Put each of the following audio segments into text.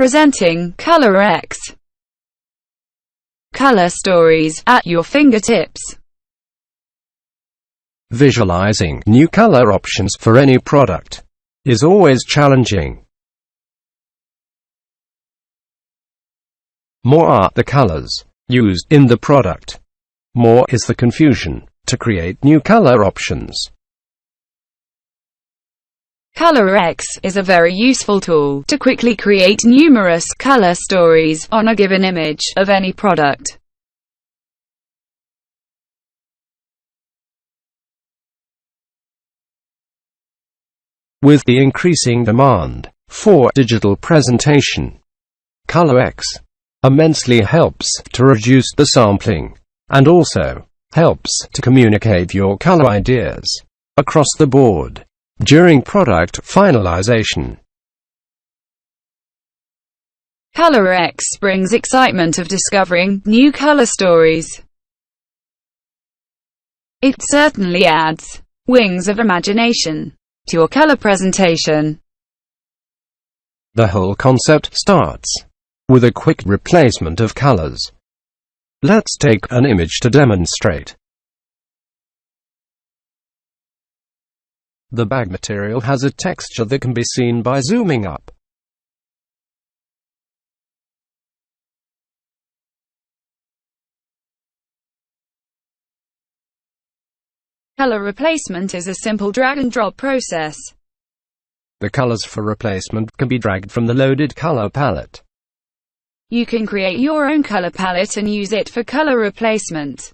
Presenting Colorx. Color stories at your fingertips. Visualizing new color options for any product is always challenging. More are the colors used in the product, more is the confusion to create new color options. Colorx is a very useful tool to quickly create numerous color stories on a given image of any product. With the increasing demand for digital presentation, Colorx immensely helps to reduce the sampling, and also helps to communicate your color ideas across the board during product finalization. Colorx brings excitement of discovering new color stories. It certainly adds wings of imagination to your color presentation. The whole concept starts with a quick replacement of colors. Let's take an image to demonstrate. The bag material has a texture that can be seen by zooming up. Color replacement is a simple drag-and-drop process. The colors for replacement can be dragged from the loaded color palette. You can create your own color palette and use it for color replacement.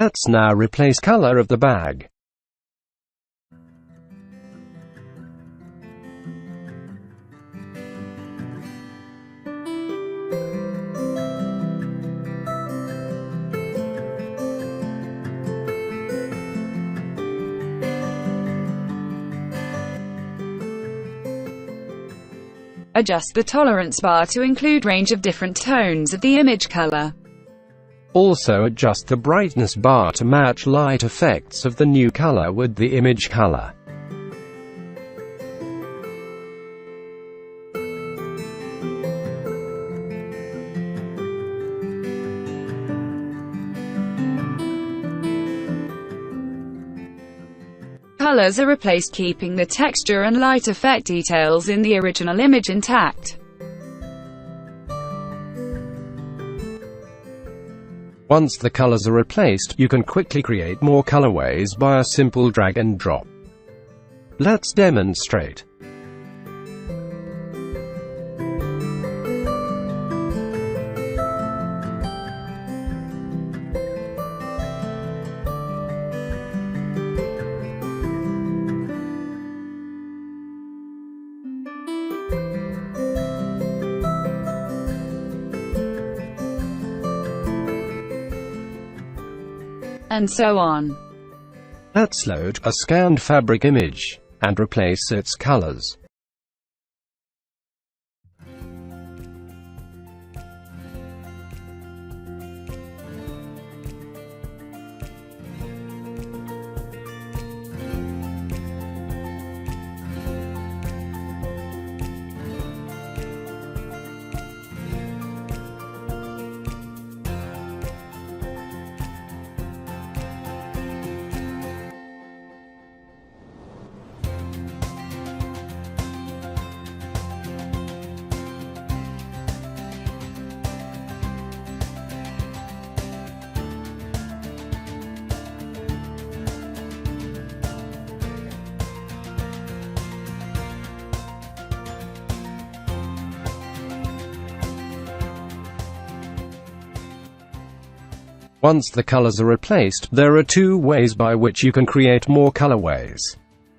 Let's now replace color of the bag. Adjust the tolerance bar to include range of different tones of the image color. Also adjust the brightness bar to match light effects of the new color with the image color. Colors are replaced, keeping the texture and light effect details in the original image intact. Once the colors are replaced, you can quickly create more colorways by a simple drag and drop. Let's demonstrate. And so on. Let's load a scanned fabric image and replace its colors. Once the colors are replaced, there are two ways by which you can create more colorways.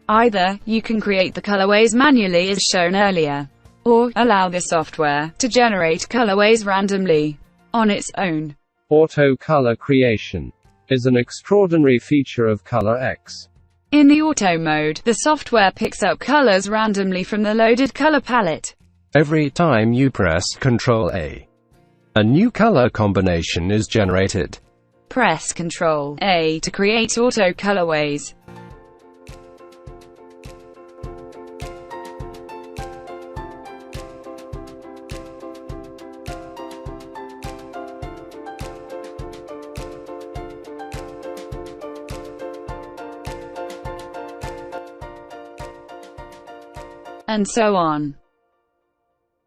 Either you can create the colorways manually as shown earlier, or allow the software to generate colorways randomly on its own. Auto color creation is an extraordinary feature of Colorx. In the auto mode, the software picks up colors randomly from the loaded color palette. Every time you press Ctrl A, A new color combination is generated. Press Ctrl A to create auto colorways. And so on.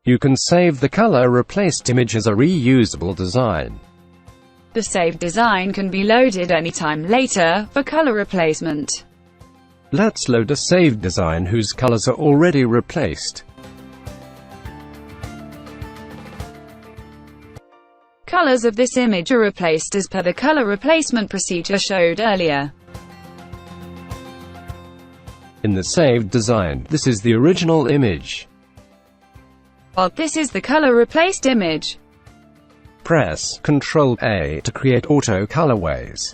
You can save the color replaced image as a reusable design. The saved design can be loaded anytime later for color replacement. Let's load a saved design whose colors are already replaced. Colors of this image are replaced as per the color replacement procedure showed earlier. In the saved design, this is the original image. While this is the color replaced image. Press Ctrl A to create auto colorways.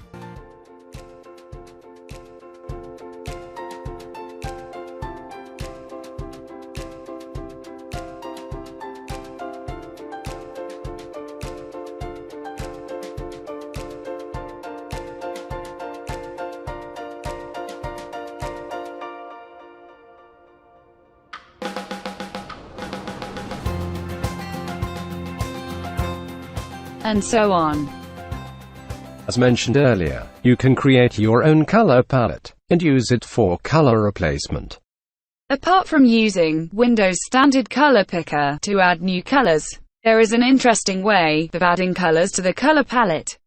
And so on. As mentioned earlier, you can create your own color palette and use it for color replacement. Apart from using Windows Standard Color Picker to add new colors, there is an interesting way of adding colors to the color palette.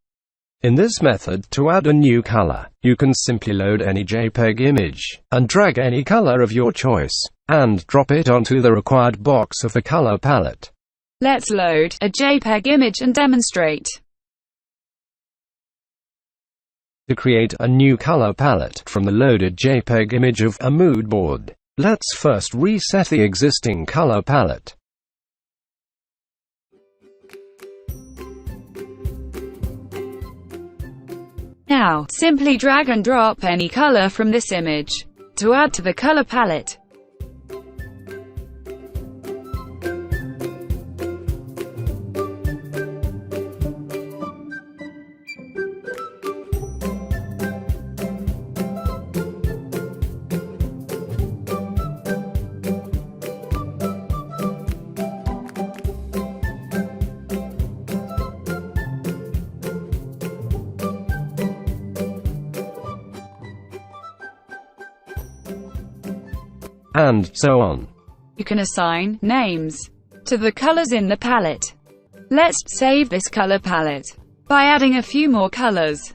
In this method, to add a new color, you can simply load any JPEG image and drag any color of your choice and drop it onto the required box of the color palette. Let's load a JPEG image and demonstrate. To create a new color palette from the loaded JPEG image of a mood board, let's first reset the existing color palette. Now, simply drag and drop any color from this image to add to the color palette. And so on. You can assign names to the colors in the palette. Let's save this color palette by adding a few more colors.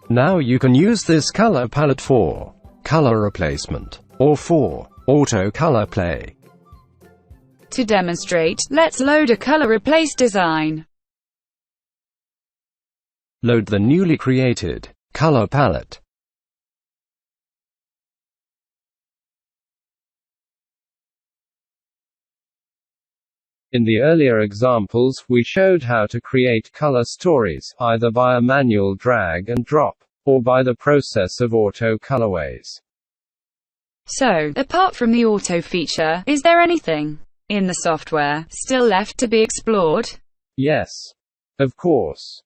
Now you can use this color palette for color replacement or for auto color play. To demonstrate, let's load a color replace design. Load the newly created color palette. In the earlier examples, we showed how to create color stories, either via manual drag and drop, or by the process of auto colorways. So, apart from the auto feature, is there anything in the software still left to be explored? Yes. Of course.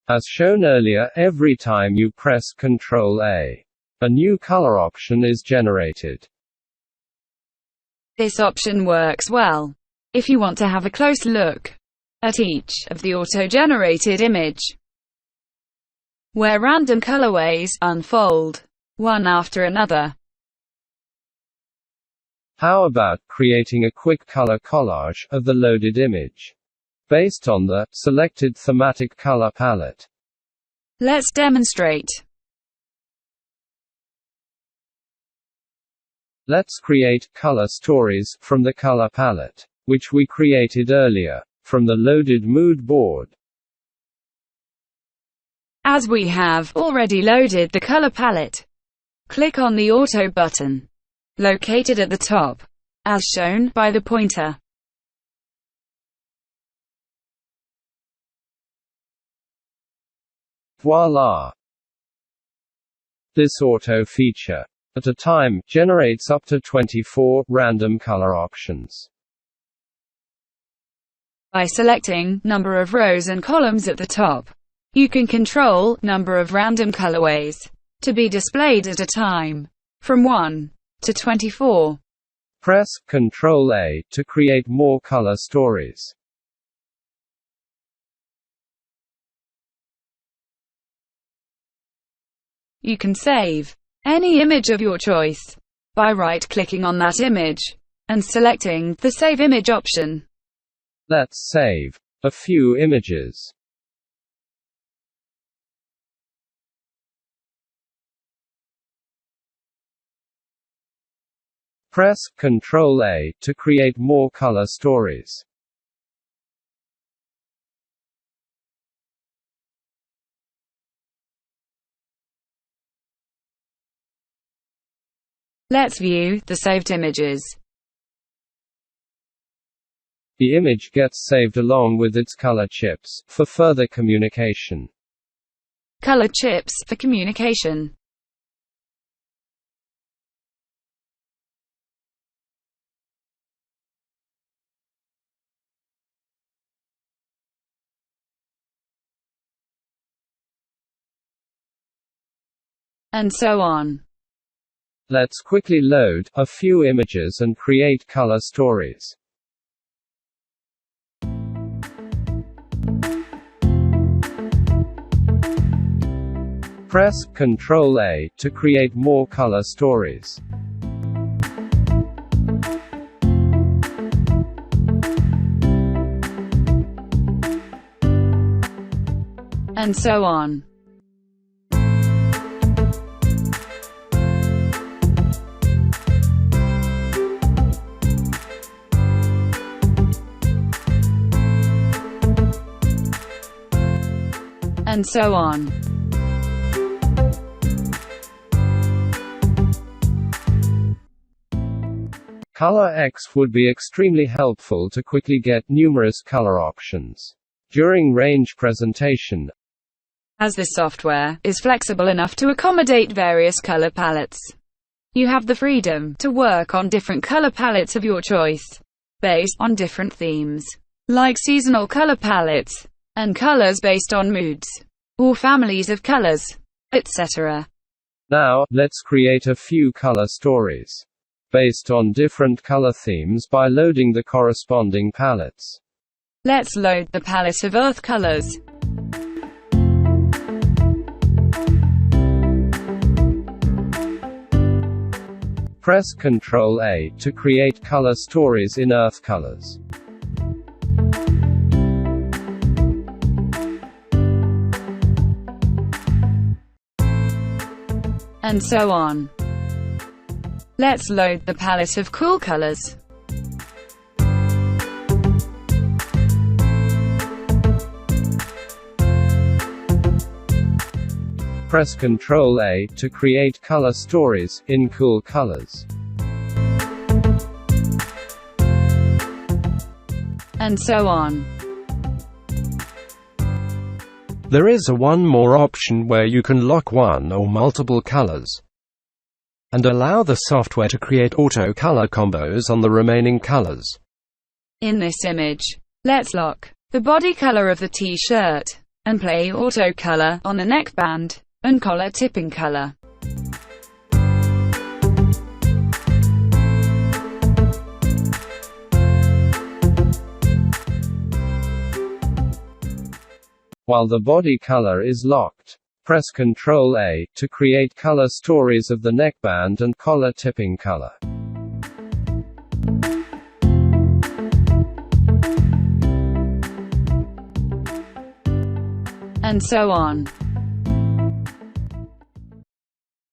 As shown earlier, every time you press Ctrl A new color option is generated. This option works well if you want to have a close look at each of the auto-generated image, where random colorways unfold one after another. How about creating a quick color collage of the loaded image based on the selected thematic color palette? Let's demonstrate. Let's create color stories from the color palette, which we created earlier from the loaded mood board. As we have already loaded the color palette, click on the Auto button, located at the top, as shown by the pointer. Voila! This auto feature at a time, generates up to 24 random color options. By selecting number of rows and columns at the top, you can control number of random colorways to be displayed at a time, from 1 to 24. Press Ctrl A to create more color stories. You can save any image of your choice by right-clicking on that image and selecting the Save Image option. Let's save a few images. Press Ctrl A to create more color stories. Let's view the saved images. The image gets saved along with its color chips for further communication. Color chips for communication. And so on. Let's quickly load a few images and create color stories. Press Ctrl A to create more color stories. And so on. And so on. Colorx would be extremely helpful to quickly get numerous color options during range presentation, as this software is flexible enough to accommodate various color palettes. You have the freedom to work on different color palettes of your choice, based on different themes, like seasonal color palettes, and colors based on moods, or families of colors, etc. Now, let's create a few color stories based on different color themes by loading the corresponding palettes. Let's load the palette of earth colors. Press Ctrl A to create color stories in earth colors. And so on. Let's load the palette of cool colors. Press Ctrl A to create color stories in cool colors. And so on. There is one more option where you can lock one or multiple colors and allow the software to create auto color combos on the remaining colors. In this image, let's lock the body color of the t-shirt and play auto color on the neckband and collar tipping color. While the body color is locked, press Ctrl A to create color stories of the neckband and collar tipping color. And so on.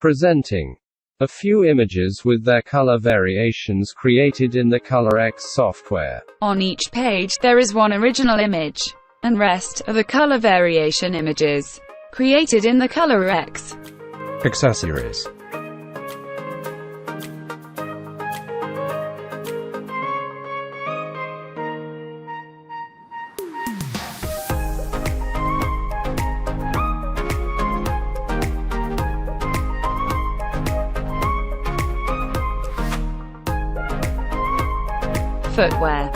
Presenting a few images with their color variations created in the Colorx software. On each page there is one original image, and rest are the color variation images created in the Colorx accessories. footwear.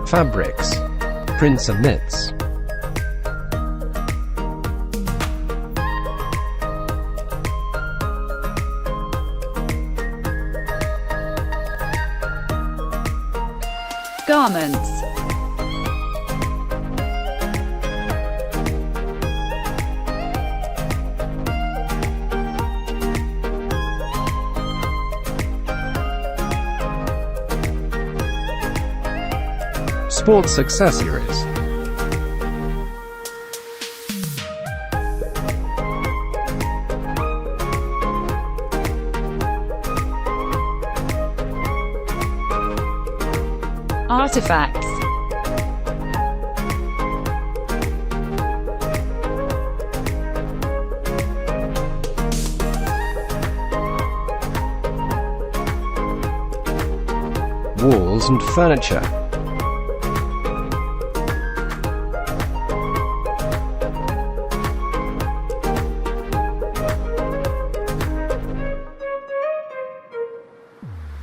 Fabrics, prints and knits. Garments. Sports accessories. Artifacts. Walls and furniture.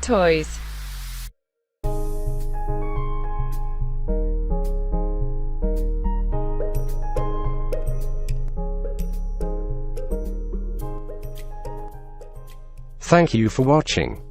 Toys. Thank you for watching.